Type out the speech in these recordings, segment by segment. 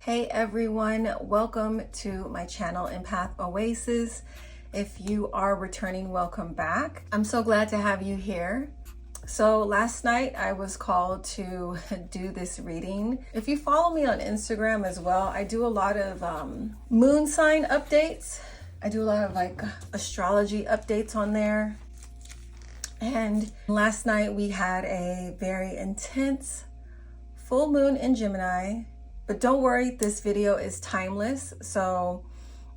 Hey everyone, welcome to my channel EmpathOasis. If you are returning, welcome back. I'm so glad to have you here. So last night I was called to do this reading. If you follow me on Instagram as well, I do a lot of moon sign updates. I do a lot of astrology updates on there. And last night we had a very intense full moon in Gemini. But don't worry, this video is timeless. So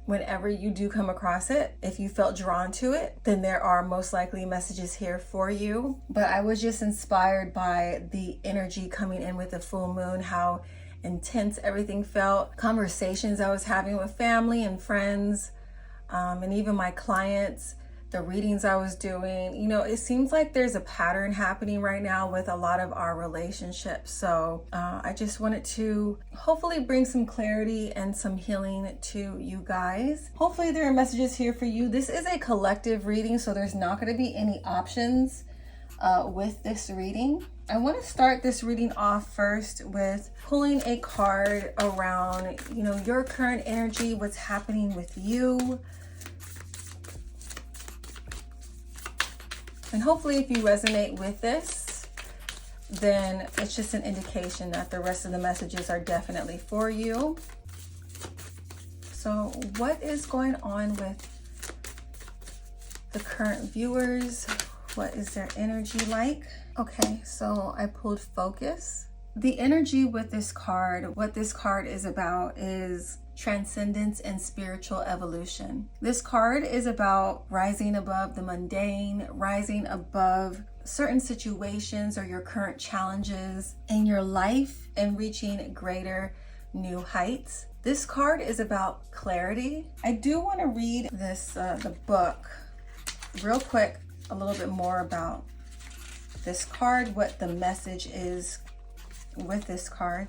whenever you do come across it, if you felt drawn to it, then there are most likely messages here for you. But I was just inspired by the energy coming in with the full moon, how intense everything felt, conversations I was having with family and friends, and even my clients, the readings I was doing. You know, it seems like there's a pattern happening right now with a lot of our relationships. So I just wanted to hopefully bring some clarity and some healing to you guys. Hopefully there are messages here for you. This is a collective reading, so there's not going to be any options with this reading. I want to start this reading off first with pulling a card around, you know, your current energy, what's happening with you. And hopefully if you resonate with this, then it's just an indication that the rest of the messages are definitely for you. So what is going on with the current viewers? What is their energy like? Okay, so I pulled focus. The energy with this card, what this card is about is transcendence and spiritual evolution. This card is about rising above the mundane, rising above certain situations or your current challenges in your life and reaching greater new heights. This card is about clarity. I do want to read this the book real quick, a little bit more about this card, what the message is with this card.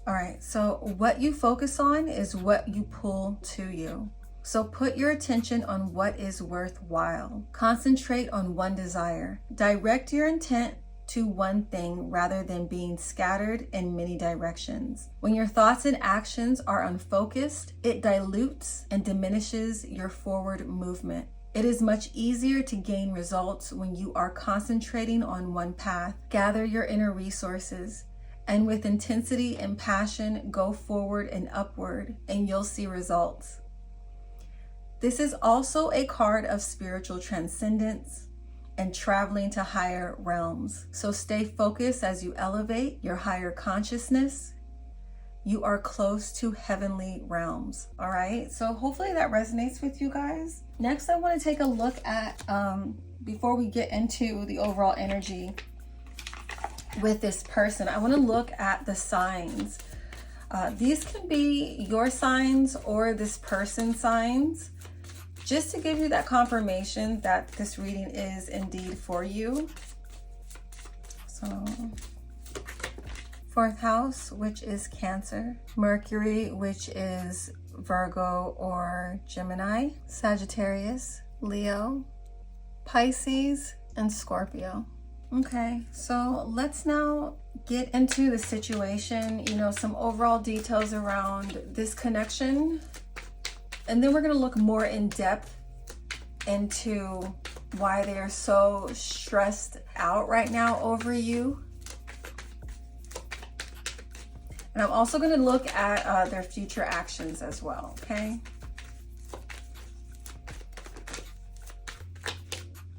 All right, so what you focus on is what you pull to you. So put your attention on what is worthwhile. Concentrate on one desire. Direct your intent to one thing rather than being scattered in many directions. When your thoughts and actions are unfocused, it dilutes and diminishes your forward movement. It is much easier to gain results when you are concentrating on one path. Gather your inner resources, and with intensity and passion, go forward and upward, and you'll see results. This is also a card of spiritual transcendence and traveling to higher realms. So stay focused as you elevate your higher consciousness. You are close to heavenly realms. All right, so hopefully that resonates with you guys. Next, I want to take a look at, before we get into the overall energy with this person, I want to look at the signs. These can be your signs or this person's signs, just to give you that confirmation that this reading is indeed for you. So, fourth house, which is Cancer, Mercury, which is Virgo or Gemini, Sagittarius, Leo, Pisces, and Scorpio. Okay, so let's now get into the situation, you know, some overall details around this connection. And then we're going to look more in depth into why they are so stressed out right now over you. And I'm also going to look at their future actions as well, okay?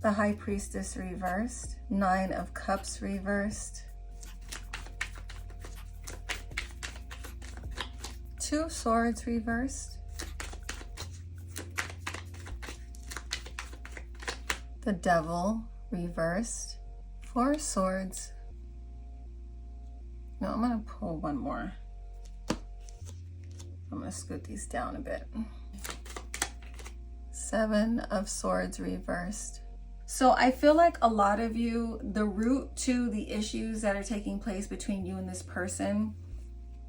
The High Priestess reversed, Nine of Cups reversed, Two Swords reversed, the Devil reversed, Four Swords. No, I'm gonna pull one more. I'm gonna scoot these down a bit. Seven of Swords reversed. So I feel like a lot of you, the root to the issues that are taking place between you and this person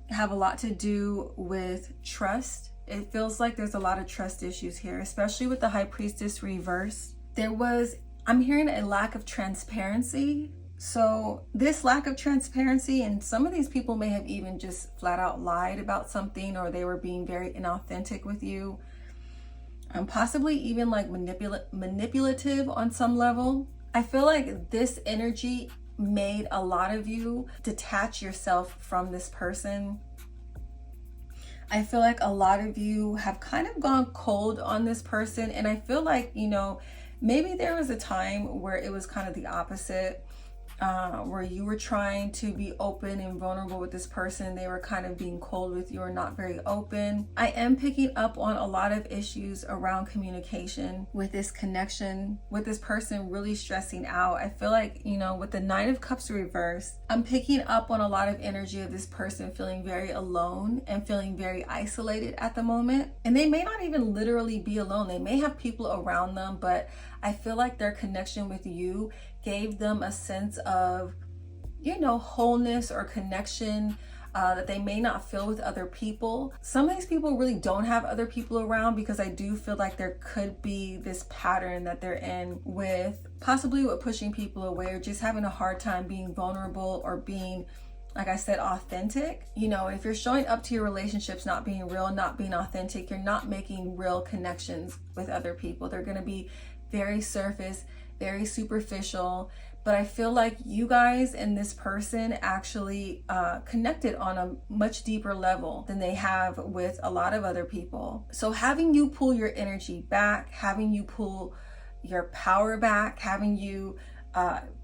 have a lot to do with trust. It feels like there's a lot of trust issues here, especially with the High Priestess reversed. I'm hearing a lack of transparency So this lack of transparency, and some of these people may have even just flat out lied about something, or they were being very inauthentic with you, possibly even like manipulative on some level. I feel like this energy made a lot of you detach yourself from this person. I feel like a lot of you have kind of gone cold on this person, and I feel like, you know, maybe there was a time where it was kind of the opposite, where you were trying to be open and vulnerable with this person. They were kind of being cold with you or not very open. I am picking up on a lot of issues around communication with this connection, with this person really stressing out. I feel like, you know, with the Nine of Cups reversed, I'm picking up on a lot of energy of this person feeling very alone and feeling very isolated at the moment. And they may not even literally be alone. They may have people around them, but I feel like their connection with you gave them a sense of, you know, wholeness or connection that they may not feel with other people. Some of these people really don't have other people around, because I do feel like there could be this pattern that they're in with possibly with pushing people away, or just having a hard time being vulnerable or being, like I said, authentic. You know, if you're showing up to your relationships not being real, not being authentic, you're not making real connections with other people. They're going to be very surface, very superficial. But I feel like you guys and this person actually connected on a much deeper level than they have with a lot of other people. So having you pull your energy back, having you pull your power back, having you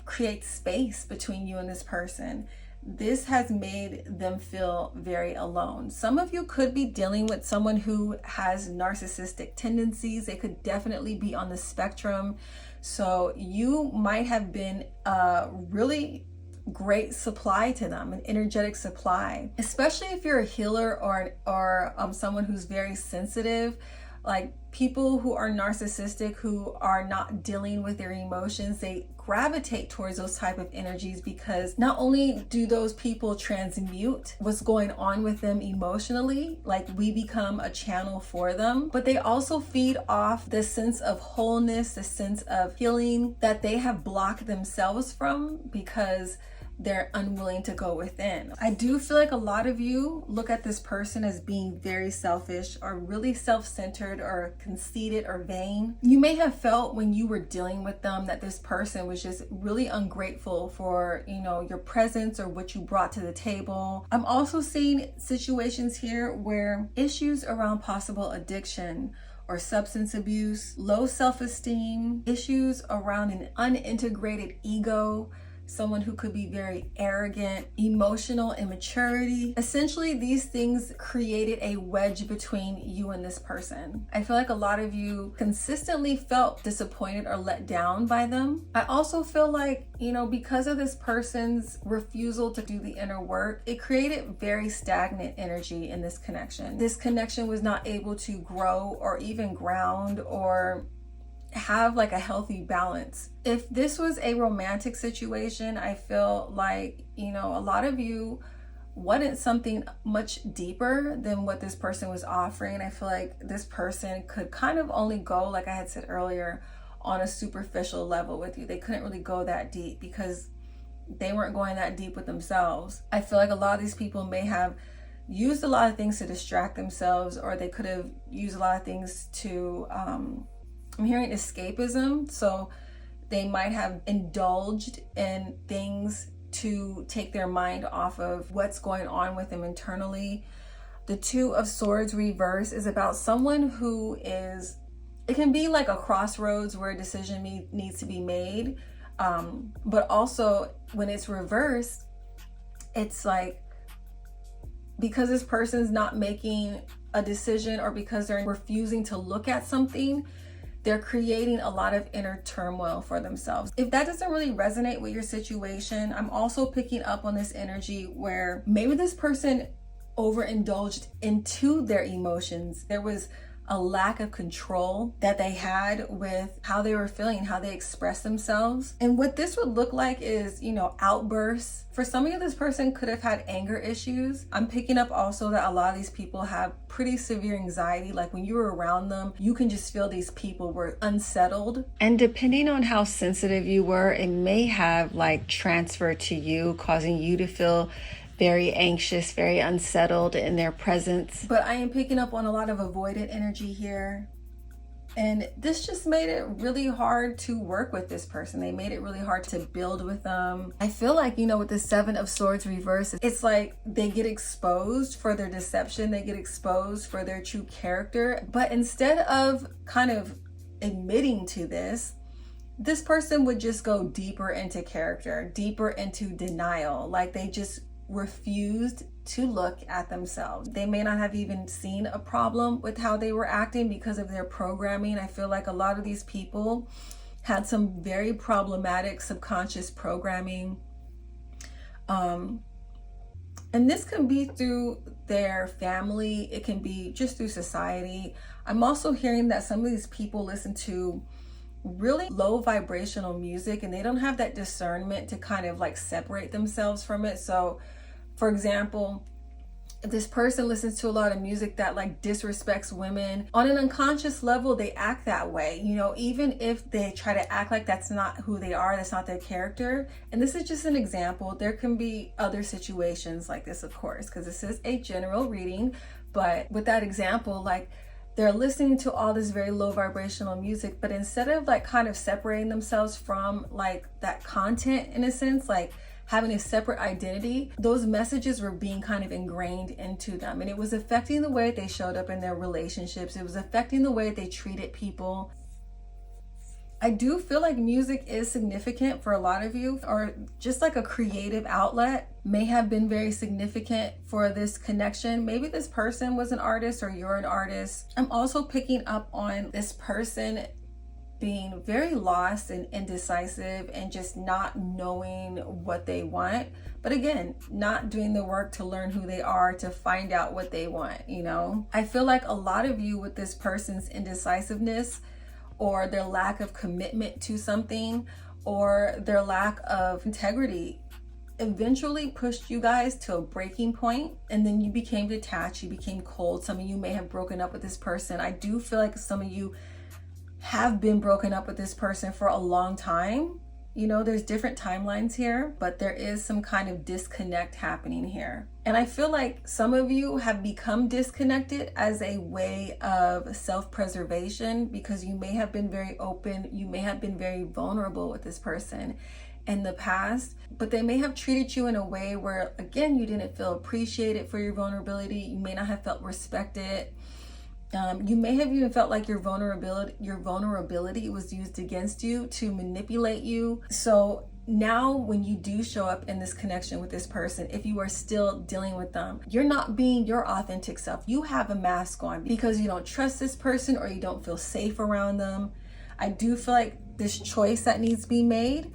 create space between you and this person, this has made them feel very alone. Some of you could be dealing with someone who has narcissistic tendencies. They could definitely be on the spectrum. So you might have been a really great supply to them, an energetic supply, especially if you're a healer or someone who's very sensitive. Like people who are narcissistic, who are not dealing with their emotions, they gravitate towards those type of energies, because not only do those people transmute what's going on with them emotionally, like we become a channel for them, but they also feed off the sense of wholeness, the sense of healing that they have blocked themselves from because they're unwilling to go within. I do feel like a lot of you look at this person as being very selfish or really self-centered or conceited or vain. You may have felt when you were dealing with them that this person was just really ungrateful for, you know, your presence or what you brought to the table. I'm also seeing situations here where issues around possible addiction or substance abuse, low self-esteem, issues around an unintegrated ego, someone who could be very arrogant, emotional immaturity. Essentially, these things created a wedge between you and this person. I feel like a lot of you consistently felt disappointed or let down by them. I also feel like, you know, because of this person's refusal to do the inner work, it created very stagnant energy in this connection. This connection was not able to grow or even ground or have like a healthy balance. If this was a romantic situation, I feel like, you know, a lot of you wanted something much deeper than what this person was offering. I feel like this person could kind of only go, like I had said earlier, on a superficial level with you. They couldn't really go that deep because they weren't going that deep with themselves. I feel like a lot of these people may have used a lot of things to distract themselves, or they could have used a lot of things to I'm hearing escapism. So they might have indulged in things to take their mind off of what's going on with them internally. The Two of Swords reverse is about someone who is, it can be like a crossroads where a decision needs to be made. But also when it's reversed, it's like, because this person's not making a decision, or because they're refusing to look at something, they're creating a lot of inner turmoil for themselves. If that doesn't really resonate with your situation, I'm also picking up on this energy where maybe this person overindulged into their emotions. There was a lack of control that they had with how they were feeling, how they expressed themselves. And what this would look like is, you know, outbursts. For some of you, this person could have had anger issues. I'm picking up also that a lot of these people have pretty severe anxiety. Like when you were around them, you can just feel these people were unsettled. And depending on how sensitive you were, it may have like transferred to you, causing you to feel very anxious, very unsettled in their presence. But I am picking up on a lot of avoidant energy here. And this just made it really hard to work with this person. They made it really hard to build with them. I feel like, you know, with the Seven of Swords reverse, it's like they get exposed for their deception. They get exposed for their true character. But instead of kind of admitting to this person would just go deeper into character, deeper into denial. Like they just refused to look at themselves. They may not have even seen a problem with how they were acting because of their programming. I feel like a lot of these people had some very problematic subconscious programming. And this can be through their family. It can be just through society. I'm also hearing that some of these people listen to really low vibrational music and they don't have that discernment to kind of like separate themselves from it. So for example, if this person listens to a lot of music that like disrespects women, on an unconscious level, they act that way. You know, even if they try to act like that's not who they are, that's not their character. And this is just an example. There can be other situations like this, of course, because this is a general reading. But with that example, like they're listening to all this very low vibrational music, but instead of like kind of separating themselves from like that content in a sense, like having a separate identity, those messages were being kind of ingrained into them. And it was affecting the way they showed up in their relationships. It was affecting the way they treated people. I do feel like music is significant for a lot of you, or just like a creative outlet may have been very significant for this connection. Maybe this person was an artist or you're an artist. I'm also picking up on this person being very lost and indecisive and just not knowing what they want. But again, not doing the work to learn who they are, to find out what they want, you know? I feel like a lot of you with this person's indecisiveness or their lack of commitment to something or their lack of integrity eventually pushed you guys to a breaking point, and then you became detached, you became cold. Some of you may have broken up with this person. I do feel like some of you have been broken up with this person for a long time. You know, there's different timelines here, but there is some kind of disconnect happening here. And I feel like some of you have become disconnected as a way of self-preservation because you may have been very open, you may have been very vulnerable with this person in the past, but they may have treated you in a way where, again, you didn't feel appreciated for your vulnerability. You may not have felt respected. You may have even felt like your vulnerability was used against you to manipulate you. So now when you do show up in this connection with this person, if you are still dealing with them, you're not being your authentic self. You have a mask on because you don't trust this person or you don't feel safe around them. I do feel like this choice that needs to be made.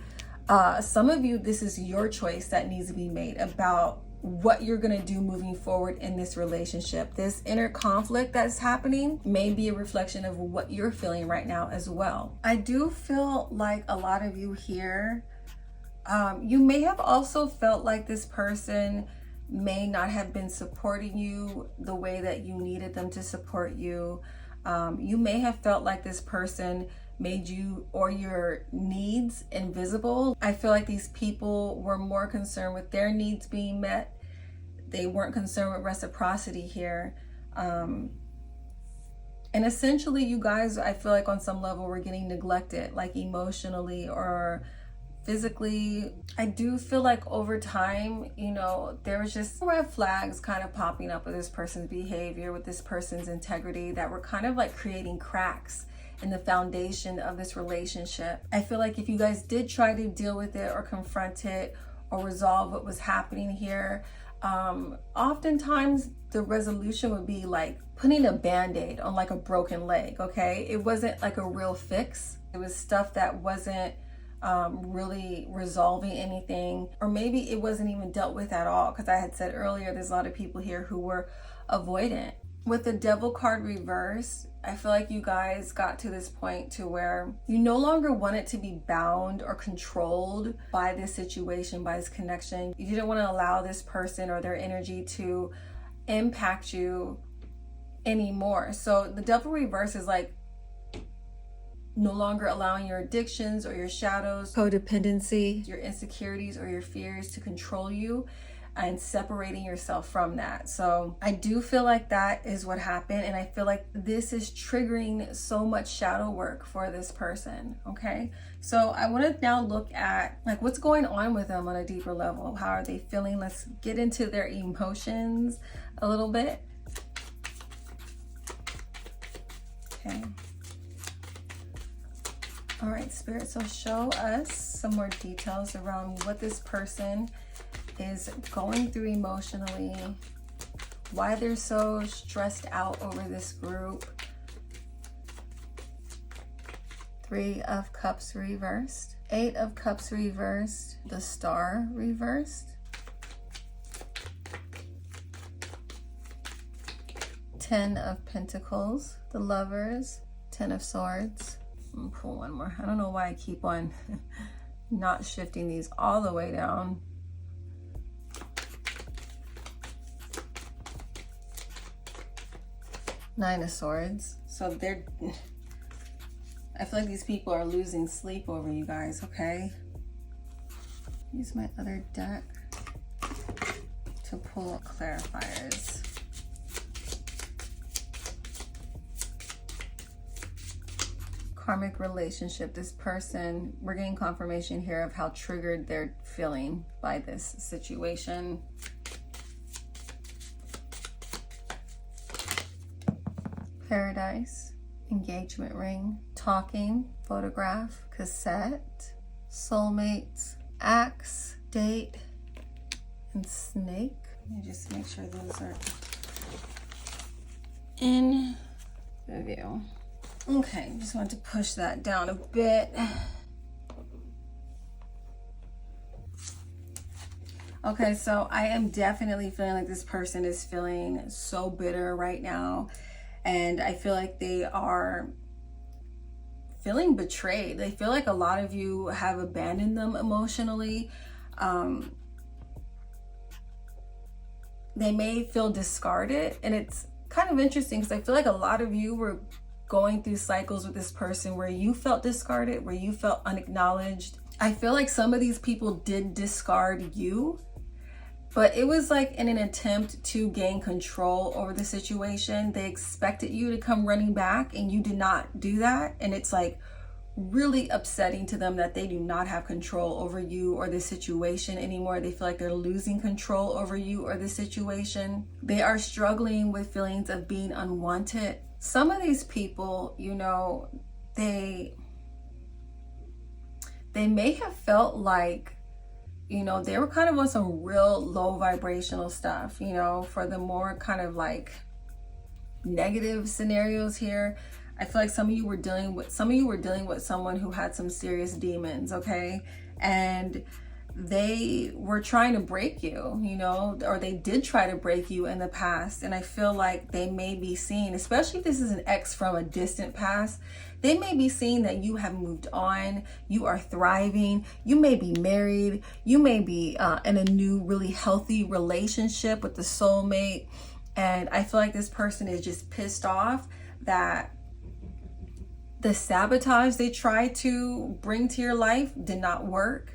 Some of you, this is your choice that needs to be made about what you're going to do moving forward in this relationship. This inner conflict that's happening may be a reflection of what you're feeling right now as well. I do feel like a lot of you here, you may have also felt like this person may not have been supporting you the way that you needed them to support you. You may have felt like this person made you or your needs invisible. I feel like these people were more concerned with their needs being met. They weren't concerned with reciprocity here. And essentially, you guys, I feel like on some level, were getting neglected, like emotionally or physically. I do feel like over time, you know, there was just red flags kind of popping up with this person's behavior, with this person's integrity, that were kind of like creating cracks in the foundation of this relationship. I feel like if you guys did try to deal with it or confront it or resolve what was happening here, oftentimes the resolution would be like putting a band-aid on like a broken leg, okay? It wasn't like a real fix. It was stuff that wasn't really resolving anything, or maybe it wasn't even dealt with at all, because I had said earlier there's a lot of people here who were avoidant. With the Devil card reverse, I feel like you guys got to this point to where you no longer wanted to be bound or controlled by this situation, by this connection. You didn't want to allow this person or their energy to impact you anymore. So the Devil reverse is like no longer allowing your addictions or your shadows, codependency, your insecurities or your fears to control you, and separating yourself from that. So I do feel like that is what happened, and I feel like this is triggering so much shadow work for this person. Okay, so I want to now look at like what's going on with them on a deeper level. How are they feeling? Let's get into their emotions a little bit. Okay. All right, Spirit, so show us some more details around what this person is going through emotionally, why they're so stressed out over this group. 3 of Cups reversed, 8 of Cups reversed, the Star reversed, 10 of Pentacles, the Lovers, 10 of Swords. I'm gonna pull one more. I don't know why I keep on not shifting these all the way down. Nine of Swords. So I feel like these people are losing sleep over you guys, okay? Use my other deck to pull clarifiers. Karmic relationship. This person, we're getting confirmation here of how triggered they're feeling by this situation. Paradise, engagement ring, talking, photograph, cassette, soulmates, axe, date, and snake. Let me just make sure those are in the view. Okay, just wanted to push that down a bit. Okay, so I am definitely feeling like this person is feeling so bitter right now. And I feel like they are feeling betrayed. They feel like a lot of you have abandoned them emotionally. They may feel discarded. And it's kind of interesting because I feel like a lot of you were going through cycles with this person where you felt discarded, where you felt unacknowledged. I feel like some of these people did discard you, but it was like in an attempt to gain control over the situation. They expected you to come running back and you did not do that. And it's like really upsetting to them that they do not have control over you or the situation anymore. They feel like they're losing control over you or the situation. They are struggling with feelings of being unwanted. Some of these people, you know, they may have felt like, you know, they were kind of on some real low vibrational stuff, you know, for the more kind of like negative scenarios here. I feel like some of you were dealing with someone who had some serious demons, okay? And they were trying to break you, you know, or they did try to break you in the past. And I feel like they may be seeing, especially if this is an ex from a distant past, they may be seeing that you have moved on, you are thriving, you may be married, you may be in a new, really healthy relationship with the soulmate. And I feel like this person is just pissed off that the sabotage they tried to bring to your life did not work.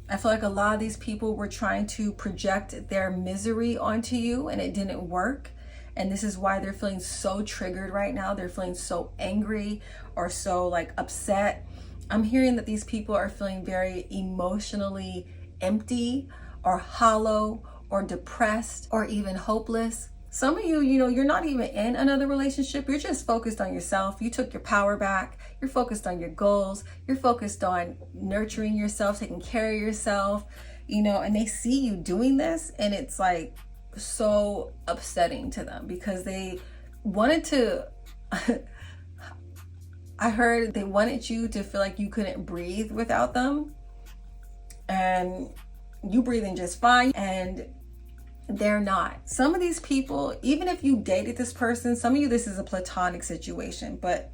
I feel like a lot of these people were trying to project their misery onto you and it didn't work. And this is why they're feeling so triggered right now. They're feeling so angry or so like upset. I'm hearing that these people are feeling very emotionally empty or hollow or depressed or even hopeless. Some of you, you know, you're not even in another relationship. You're just focused on yourself. You took your power back. You're focused on your goals. You're focused on nurturing yourself, taking care of yourself, you know, and they see you doing this and it's like so upsetting to them because they wanted to, I heard they wanted you to feel like you couldn't breathe without them and you breathing just fine. And they're not. Some of these people, even if you dated this person, some of you, this is a platonic situation, but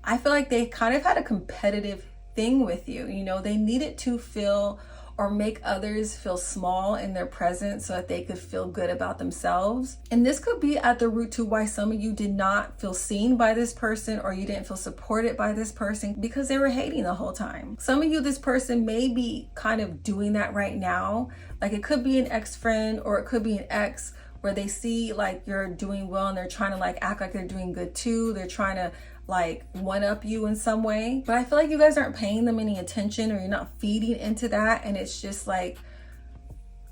I feel like they kind of had a competitive thing with you. You know, they needed to feel or make others feel small in their presence so that they could feel good about themselves. And this could be at the root to why some of you did not feel seen by this person, or you didn't feel supported by this person because they were hating the whole time. Some of you, this person may be kind of doing that right now. Like it could be an ex-friend, or it could be an ex where they see like you're doing well and they're trying to like act like they're doing good too. They're trying to like one up you in some way, but I feel like you guys aren't paying them any attention, or you're not feeding into that, and it's just like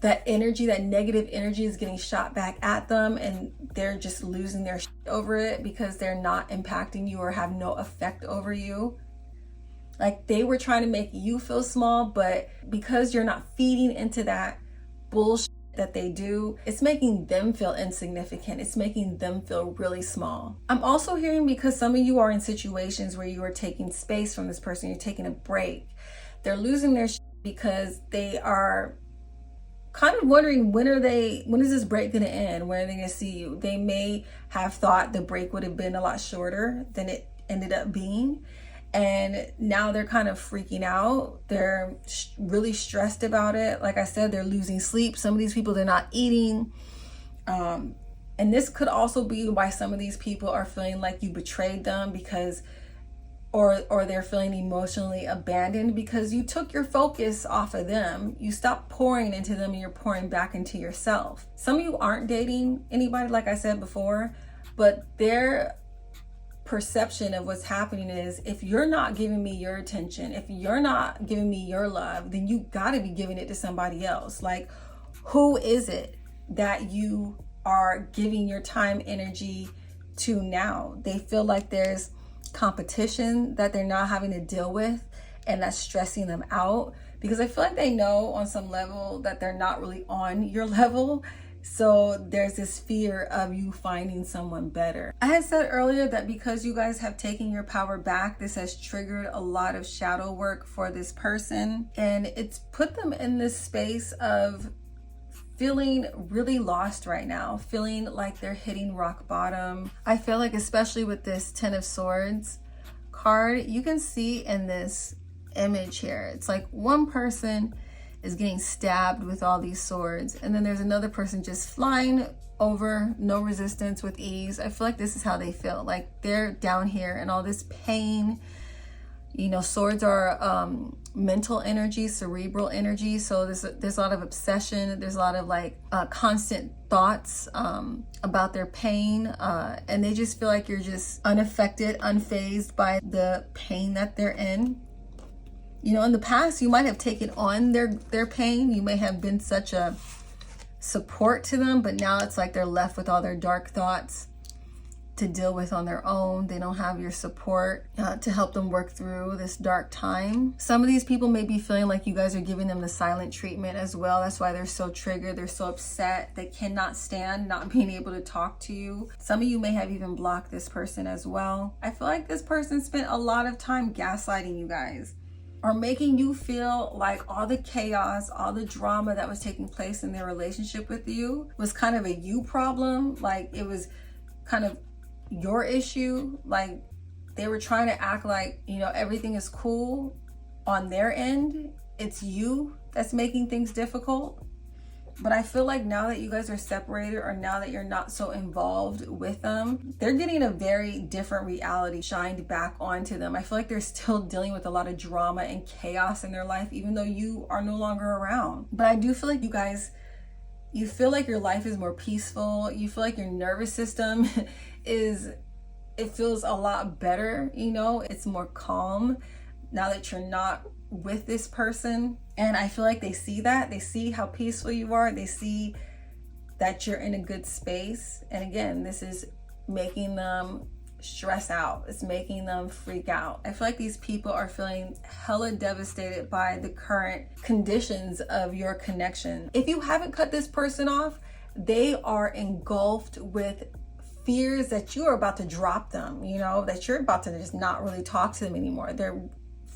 that energy, that negative energy is getting shot back at them, and they're just losing their shit over it because they're not impacting you or have no effect over you. Like they were trying to make you feel small, but because you're not feeding into that bullshit that they do, it's making them feel insignificant. It's making them feel really small. I'm also hearing because some of you are in situations where you are taking space from this person, you're taking a break. They're losing their shit because they are kind of wondering when is this break going to end? When are they going to see you? They may have thought the break would have been a lot shorter than it ended up being. And now they're kind of freaking out. They're really stressed about it. Like I said, they're losing sleep. Some of these people, they're not eating. And this could also be why some of these people are feeling like you betrayed them because, or they're feeling emotionally abandoned because you took your focus off of them. You stopped pouring into them and you're pouring back into yourself. Some of you aren't dating anybody, like I said before, but they're perception of what's happening is, if you're not giving me your attention, if you're not giving me your love, then you got to be giving it to somebody else. Like, who is it that you are giving your time, energy to now? They feel like there's competition that they're not having to deal with, and that's stressing them out because I feel like they know on some level that they're not really on your level. So there's this fear of you finding someone better. I had said earlier that because you guys have taken your power back, this has triggered a lot of shadow work for this person. And it's put them in this space of feeling really lost right now, feeling like they're hitting rock bottom. I feel like especially with this Ten of Swords card, you can see in this image here, it's like one person is getting stabbed with all these swords, and then there's another person just flying over, no resistance, with ease. I feel like this is how they feel, like they're down here and all this pain. You know, swords are mental energy, cerebral energy, so there's a lot of obsession, there's a lot of like constant thoughts about their pain, and they just feel like you're just unaffected, unfazed by the pain that they're in. You know, in the past, you might have taken on their pain. You may have been such a support to them, but now it's like they're left with all their dark thoughts to deal with on their own. They don't have your support to help them work through this dark time. Some of these people may be feeling like you guys are giving them the silent treatment as well. That's why they're so triggered. They're so upset. They cannot stand not being able to talk to you. Some of you may have even blocked this person as well. I feel like this person spent a lot of time gaslighting you guys, or making you feel like all the chaos, all the drama that was taking place in their relationship with you was kind of a you problem. Like it was kind of your issue. Like they were trying to act like, you know, everything is cool on their end. It's you that's making things difficult. But I feel like now that you guys are separated, or now that you're not so involved with them, they're getting a very different reality shined back onto them. I feel like they're still dealing with a lot of drama and chaos in their life, even though you are no longer around. But I do feel like you guys, you feel like your life is more peaceful. You feel like your nervous system it feels a lot better, you know, it's more calm now that you're not with this person. And I feel like they see that. They see how peaceful you are. They see that you're in a good space. And again, this is making them stress out. It's making them freak out. I feel like these people are feeling hella devastated by the current conditions of your connection. If you haven't cut this person off, they are engulfed with fears that you are about to drop them, you know, that you're about to just not really talk to them anymore. They're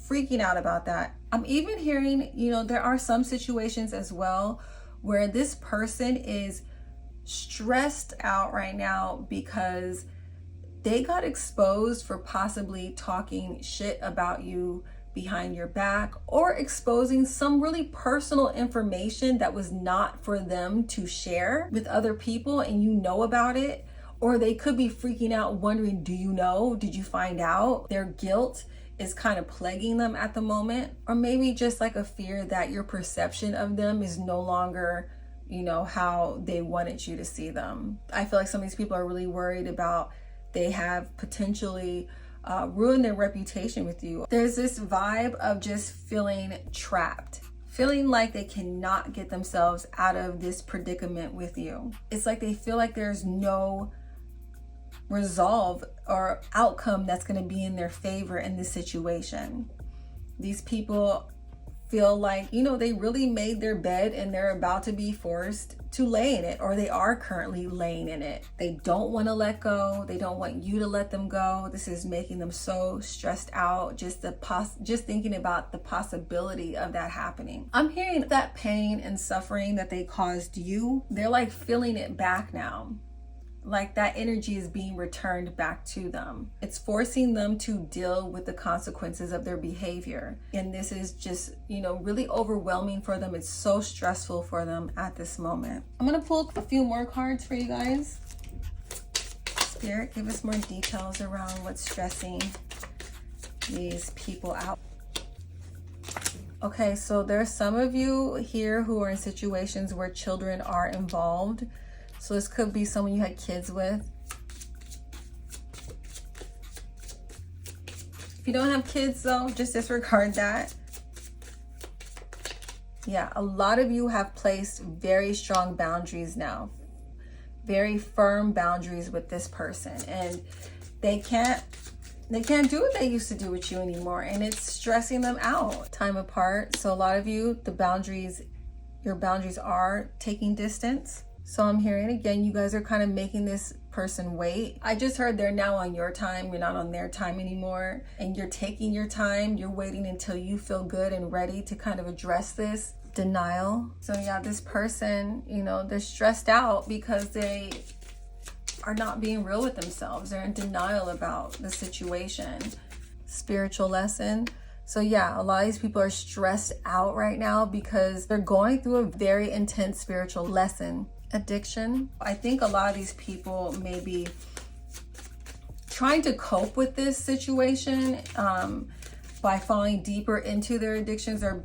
freaking out about that. I'm even hearing, you know, there are some situations as well where this person is stressed out right now because they got exposed for possibly talking shit about you behind your back, or exposing some really personal information that was not for them to share with other people, and you know about it. Or they could be freaking out wondering, do you know? Did you find out? Their guilt is kind of plaguing them at the moment. Or maybe just like a fear that your perception of them is no longer, you know, how they wanted you to see them. I feel like some of these people are really worried about they have potentially ruined their reputation with you. There's this vibe of just feeling trapped, feeling like they cannot get themselves out of this predicament with you. It's like they feel like there's no resolve or outcome that's going to be in their favor in this situation. These people feel like, you know, they really made their bed and they're about to be forced to lay in it, or they are currently laying in it. They don't want to let go. They don't want you to let them go. This is making them so stressed out, just thinking about the possibility of that happening. I'm hearing that pain and suffering that they caused you, they're like feeling it back now. Like that energy is being returned back to them. It's forcing them to deal with the consequences of their behavior. And this is just, you know, really overwhelming for them. It's so stressful for them at this moment. I'm gonna pull a few more cards for you guys. Spirit, give us more details around what's stressing these people out. Okay, so there's some of you here who are in situations where children are involved. So this could be someone you had kids with. If you don't have kids though, just disregard that. Yeah, a lot of you have placed very strong boundaries now. Very firm boundaries with this person. And they can't do what they used to do with you anymore. And it's stressing them out. Time apart. So a lot of you, your boundaries are taking distance. So I'm hearing again, you guys are kind of making this person wait. I just heard they're now on your time. You're not on their time anymore. And you're taking your time. You're waiting until you feel good and ready to kind of address this denial. So yeah, this person, you know, they're stressed out because they are not being real with themselves. They're in denial about the situation. Spiritual lesson. So yeah, a lot of these people are stressed out right now because they're going through a very intense spiritual lesson. Addiction. I think a lot of these people may be trying to cope with this situation by falling deeper into their addictions, or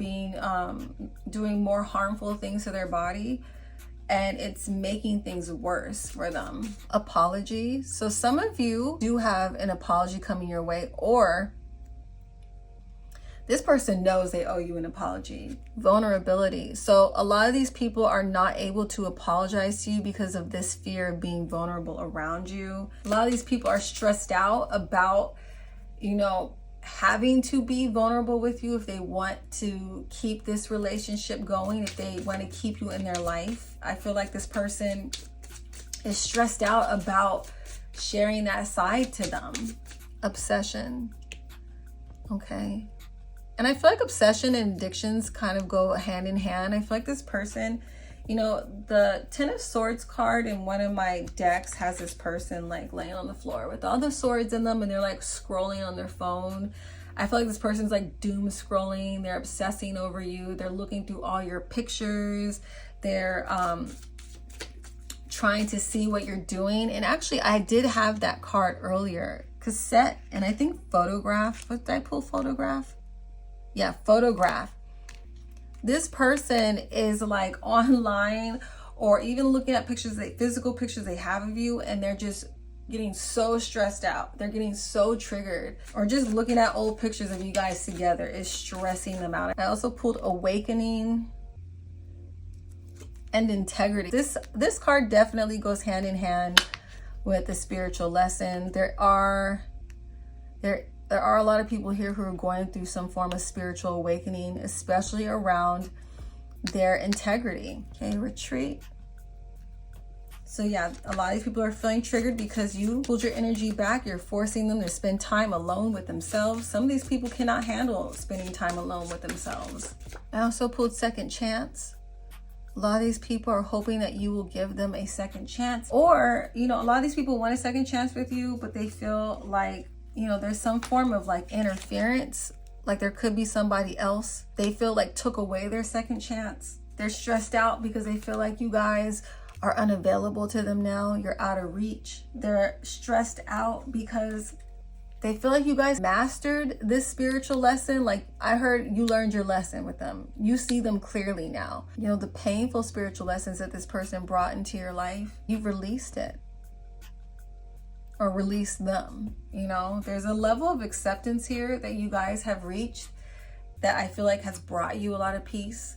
doing more harmful things to their body, and it's making things worse for them. Apology. So some of you do have an apology coming your way, or this person knows they owe you an apology. Vulnerability. So a lot of these people are not able to apologize to you because of this fear of being vulnerable around you. A lot of these people are stressed out about, you know, having to be vulnerable with you if they want to keep this relationship going, if they want to keep you in their life. I feel like this person is stressed out about sharing that side to them. Obsession. Okay. And I feel like obsession and addictions kind of go hand in hand. I feel like this person, you know, the Ten of Swords card in one of my decks has this person like laying on the floor with all the swords in them, and they're like scrolling on their phone. I feel like this person's like doom scrolling. They're obsessing over you. They're looking through all your pictures. They're trying to see what you're doing. And actually, I did have that card earlier. Cassette, and I think photograph. What did I pull? Photograph? Yeah, photograph. This person is like online, or even looking at pictures, physical pictures they have of you, and they're just getting so stressed out. They're getting so triggered, or just looking at old pictures of you guys together is stressing them out. I also pulled awakening and integrity. This card definitely goes hand in hand with the spiritual lesson. There are a lot of people here who are going through some form of spiritual awakening, especially around their integrity. Okay, retreat. So yeah, a lot of these people are feeling triggered because you pulled your energy back. You're forcing them to spend time alone with themselves. Some of these people cannot handle spending time alone with themselves. I also pulled second chance. A lot of these people are hoping that you will give them a second chance. Or, you know, a lot of these people want a second chance with you, but they feel like, you know, there's some form of like interference. Like there could be somebody else they feel like took away their second chance. They're stressed out because they feel like you guys are unavailable to them now. You're out of reach. They're stressed out because they feel like you guys mastered this spiritual lesson. Like I heard you learned your lesson with them. You see them clearly now. You know, the painful spiritual lessons that this person brought into your life, you've released it. Or released them. You know, there's a level of acceptance here that you guys have reached that I feel like has brought you a lot of peace.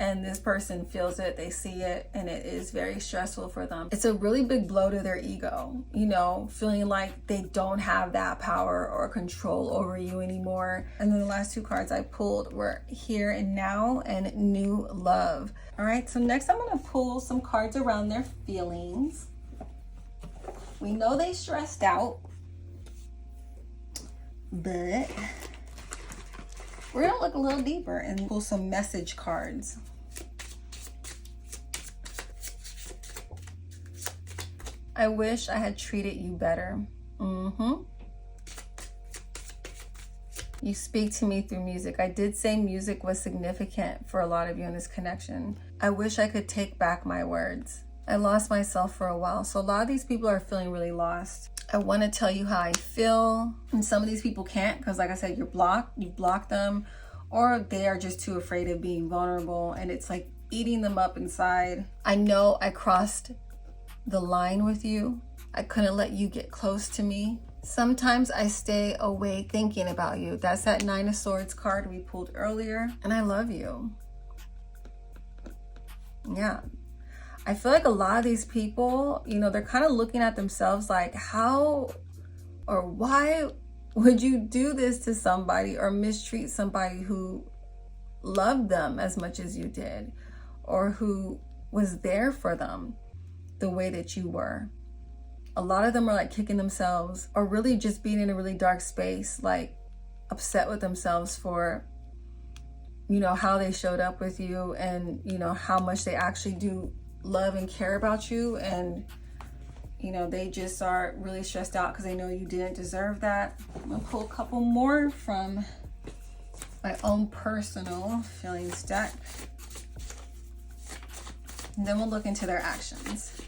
And this person feels it, they see it, and it is very stressful for them. It's a really big blow to their ego, you know, feeling like they don't have that power or control over you anymore. And then the last two cards I pulled were Here and Now and New Love. All right, so next I'm gonna pull some cards around their feelings. We know they stressed out, but we're gonna look a little deeper and pull some message cards. I wish I had treated you better. You speak to me through music. I did say music was significant for a lot of you in this connection. I wish I could take back my words. I lost myself for a while. So a lot of these people are feeling really lost. I want to tell you how I feel. And some of these people can't because like I said, you've blocked them, or they are just too afraid of being vulnerable and it's like eating them up inside. I know I crossed the line with you. I couldn't let you get close to me. Sometimes I stay awake thinking about you. That's that Nine of Swords card we pulled earlier. And I love you. Yeah. I feel like a lot of these people, you know, they're kind of looking at themselves like, how or why would you do this to somebody or mistreat somebody who loved them as much as you did, or who was there for them the way that you were? A lot of them are like kicking themselves, or really just being in a really dark space, like upset with themselves for, you know, how they showed up with you and, you know, how much they actually do love and care about you. And, you know, they just are really stressed out because they know you didn't deserve that. I'm gonna pull a couple more from my own personal feelings deck. And then we'll look into their actions.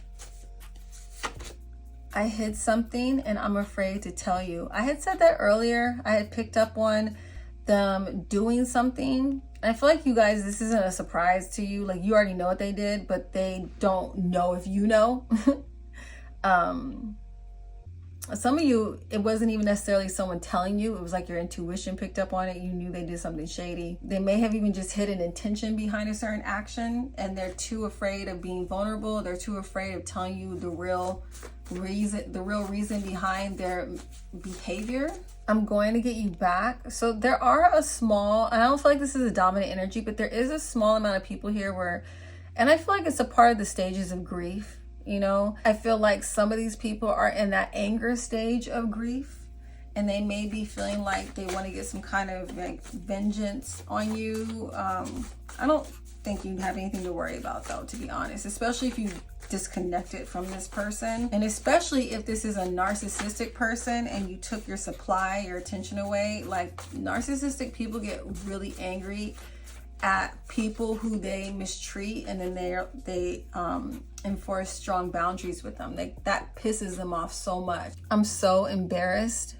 I hid something and I'm afraid to tell you. I had said that earlier. I had picked up on them doing something. And I feel like you guys, this isn't a surprise to you. Like you already know what they did, but they don't know if you know. Some of you, it wasn't even necessarily someone telling you. It was like your intuition picked up on it. You knew they did something shady. They may have even just hid an intention behind a certain action, and they're too afraid of being vulnerable. They're too afraid of telling you the real reason behind their behavior. I'm going to get you back. So there are a small, and I don't feel like this is a dominant energy, but there is a small amount of people here where, and I feel like it's a part of the stages of grief. You know, I feel like some of these people are in that anger stage of grief, and they may be feeling like they want to get some kind of like vengeance on you. I don't think you have anything to worry about though, to be honest, especially if you disconnected from this person, and especially if this is a narcissistic person and you took your supply, your attention away. Like narcissistic people get really angry at people who they mistreat, and then they enforce strong boundaries with them. That pisses them off so much. I'm so embarrassed.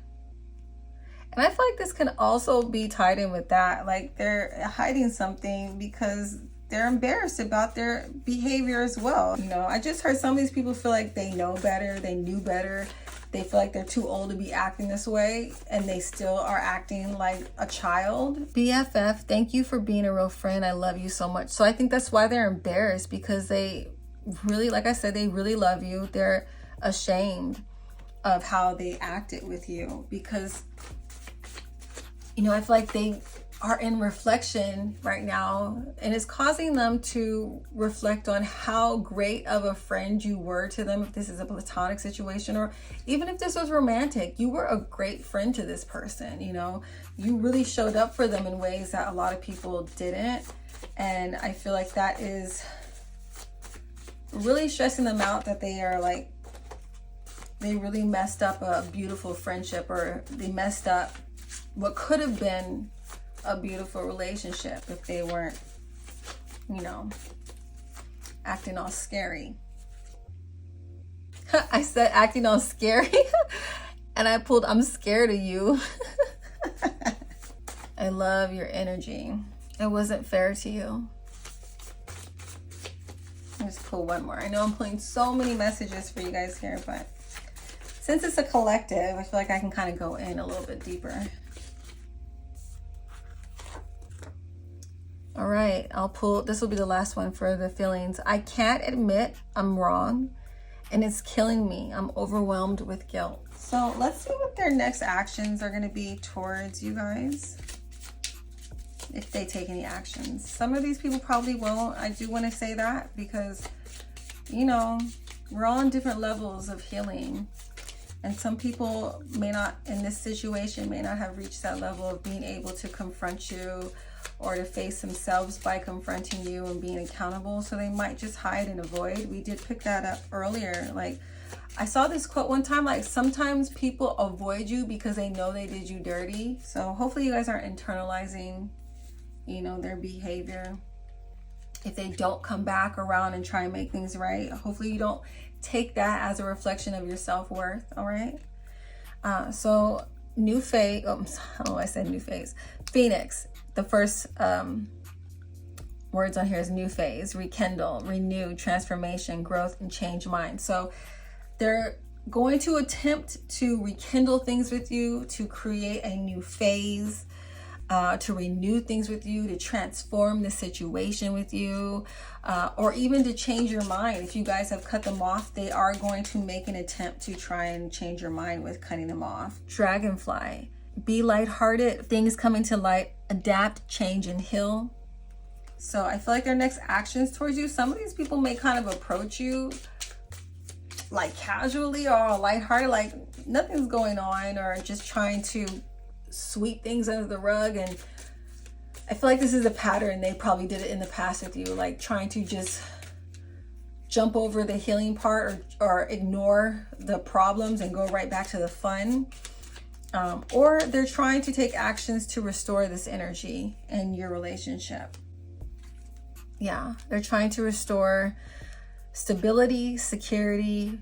And I feel like this can also be tied in with that. Like they're hiding something because they're embarrassed about their behavior as well. You know, I just heard some of these people feel like they know better, they knew better. They feel like they're too old to be acting this way, and they still are acting like a child. BFF, thank you for being a real friend. I love you so much. So I think that's why they're embarrassed, because they really, like I said, they really love you. They're ashamed of how they acted with you because, you know, I feel like they are in reflection right now, and it's causing them to reflect on how great of a friend you were to them. If this is a platonic situation, or even if this was romantic, you were a great friend to this person. You know, you really showed up for them in ways that a lot of people didn't. And I feel like that is really stressing them out that they are like, they really messed up a beautiful friendship, or they messed up what could have been a beautiful relationship if they weren't, you know, acting all scary. I said acting all scary and I pulled I'm scared of you. I love your energy. It wasn't fair to you. Let's pull one more. I know I'm pulling so many messages for you guys here, but since it's a collective, I feel like I can kind of go in a little bit deeper. All right, I'll pull, this will be the last one for the feelings. I can't admit I'm wrong and it's killing me. I'm overwhelmed with guilt. So let's see what their next actions are gonna be towards you guys, if they take any actions. Some of these people probably won't. I do wanna say that because, you know, we're all on different levels of healing. And some people may not, in this situation, may not have reached that level of being able to confront you or to face themselves by confronting you and being accountable. So they might just hide and avoid. We did pick that up earlier. Like, I saw this quote one time, like, sometimes people avoid you because they know they did you dirty. So hopefully you guys aren't internalizing, you know, their behavior. If they don't come back around and try and make things right, hopefully you don't take that as a reflection of your self-worth. All right. So new phase. Oh, I said new phase. Phoenix. The first words on here is new phase, rekindle, renew, transformation, growth, and change mind. So they're going to attempt to rekindle things with you, to create a new phase, to renew things with you, to transform the situation with you, or even to change your mind. If you guys have cut them off, they are going to make an attempt to try and change your mind with cutting them off. Dragonfly, be lighthearted, things coming to light, adapt, change, and heal. So I feel like their next actions towards you, some of these people may kind of approach you like casually or lighthearted, like nothing's going on, or just trying to sweep things under the rug. And I feel like this is a pattern. They probably did it in the past with you, like trying to just jump over the healing part, or ignore the problems and go right back to the fun. Or they're trying to take actions to restore this energy in your relationship. Yeah, they're trying to restore stability, security.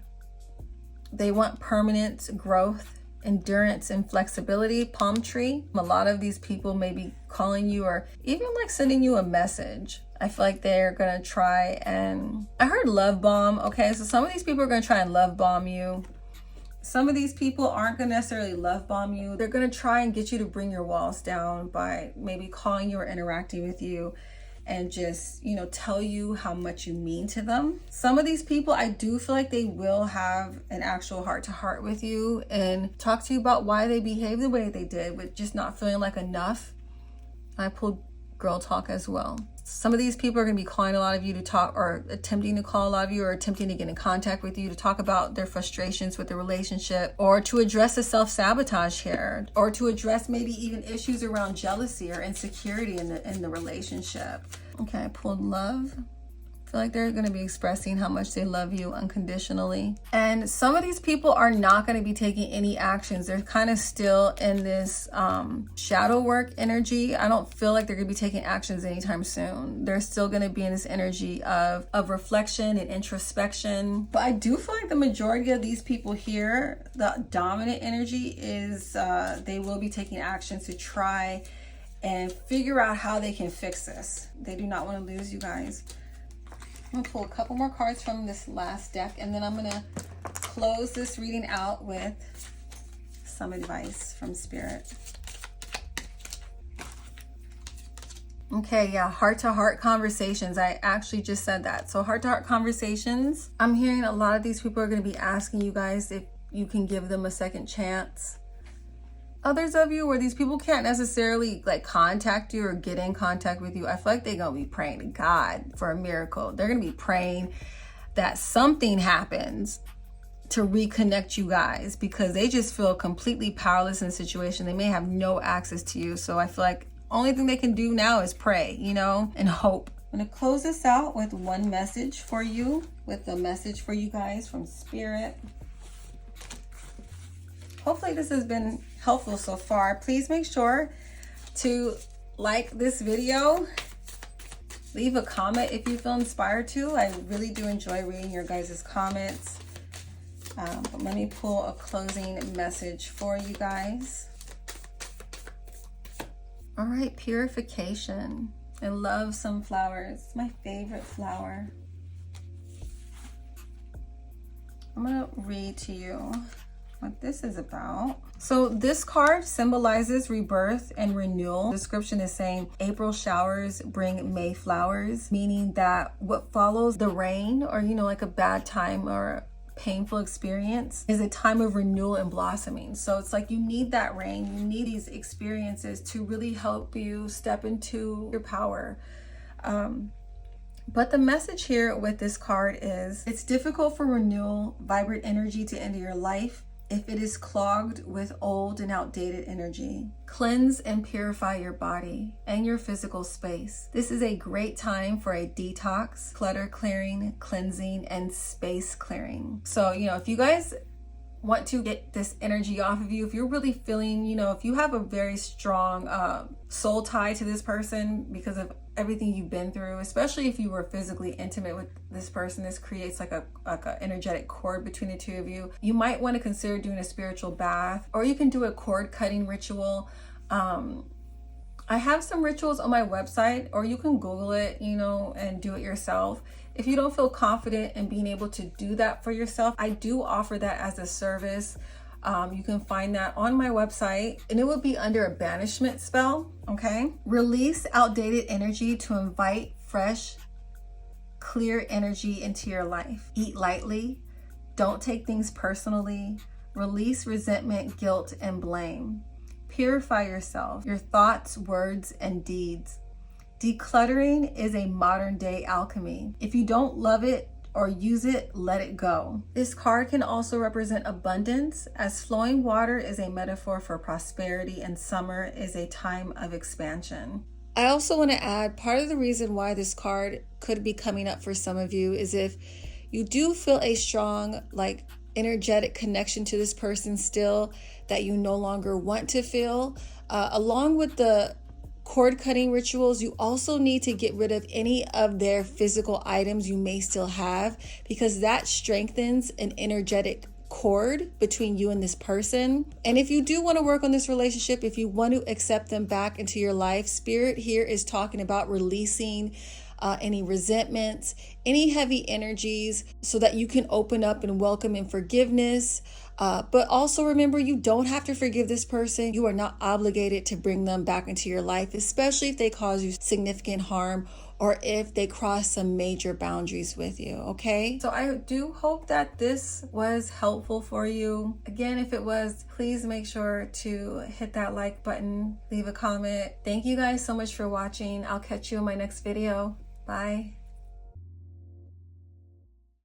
They want permanent growth, endurance, and flexibility. Palm tree. A lot of these people may be calling you or even like sending you a message. I feel like they're gonna try and, I heard love bomb. Okay, so some of these people are gonna try and love bomb you. Some of these people aren't gonna necessarily love bomb you. They're gonna try and get you to bring your walls down by maybe calling you or interacting with you and just, you know, tell you how much you mean to them. Some of these people, I do feel like they will have an actual heart-to-heart with you and talk to you about why they behave the way they did, with just not feeling like enough. I pulled girl talk as well. Some of these people are going to be calling a lot of you to talk, or attempting to call a lot of you, or attempting to get in contact with you to talk about their frustrations with the relationship, or to address the self-sabotage here, or to address maybe even issues around jealousy or insecurity in the relationship. Okay, I pulled love. I feel like they're going to be expressing how much they love you unconditionally. And some of these people are not going to be taking any actions. They're kind of still in this shadow work energy. I don't feel like they're going to be taking actions anytime soon. They're still going to be in this energy of reflection and introspection. But I do feel like the majority of these people here, the dominant energy is they will be taking actions to try and figure out how they can fix this. They do not want to lose you guys. I'm gonna pull a couple more cards from this last deck, and then I'm gonna close this reading out with some advice from Spirit. Okay, yeah, heart-to-heart conversations. I actually just said that. So heart-to-heart conversations. I'm hearing a lot of these people are gonna be asking you guys if you can give them a second chance. Others of you where these people can't necessarily like contact you or get in contact with you, I feel like they're gonna be praying to God for a miracle. They're gonna be praying that something happens to reconnect you guys, because they just feel completely powerless in the situation. They may have no access to you. So I feel like only thing they can do now is pray, you know, and hope I'm going to close this out with one message for you, with a message for you guys from Spirit. Hopefully this has been helpful so far. Please make sure to like this video. Leave a comment if you feel inspired to. I really do enjoy reading your guys' comments. But let me pull a closing message for you guys. All right, purification. I love sunflowers. It's my favorite flower. I'm gonna read to you what this is about. So this card symbolizes rebirth and renewal. The description is saying April showers bring May flowers, meaning that what follows the rain, or like a bad time or painful experience, is a time of renewal and blossoming. So it's like you need that rain, you need these experiences to really help you step into your power. But the message here with this card is it's difficult for renewal, vibrant energy to enter your life if it is clogged with old and outdated energy. Cleanse and purify your body and your physical space. This is a great time for a detox, clutter clearing, cleansing, and space clearing. So, if you guys want to get this energy off of you, if you're really feeling, if you have a very strong soul tie to this person because of everything you've been through, especially if you were physically intimate with this person, this creates like a energetic cord between the two of you. You might want to consider doing a spiritual bath, or you can do a cord cutting ritual. I have some rituals on my website, or you can Google it, and do it yourself. If you don't feel confident in being able to do that for yourself, I do offer that as a service. You can find that on my website, and it would be under a banishment spell, okay? Release outdated energy to invite fresh, clear energy into your life. Eat lightly. Don't take things personally. Release resentment, guilt, and blame. Purify yourself, your thoughts, words, and deeds. Decluttering is a modern day alchemy. If you don't love it or use it, let it go. This card can also represent abundance, as flowing water is a metaphor for prosperity and summer is a time of expansion. I also want to add, part of the reason why this card could be coming up for some of you is if you do feel a strong, energetic connection to this person still that you no longer want to feel. Along with the cord cutting rituals, you also need to get rid of any of their physical items you may still have, because that strengthens an energetic cord between you and this person. And if you do want to work on this relationship, if you want to accept them back into your life, Spirit here is talking about releasing any resentments, any heavy energies, so that you can open up and welcome in forgiveness. But also remember, you don't have to forgive this person. You are not obligated to bring them back into your life, especially if they cause you significant harm or if they cross some major boundaries with you, okay? So I do hope that this was helpful for you. Again, if it was, please make sure to hit that like button, leave a comment. Thank you guys so much for watching. I'll catch you in my next video. Bye.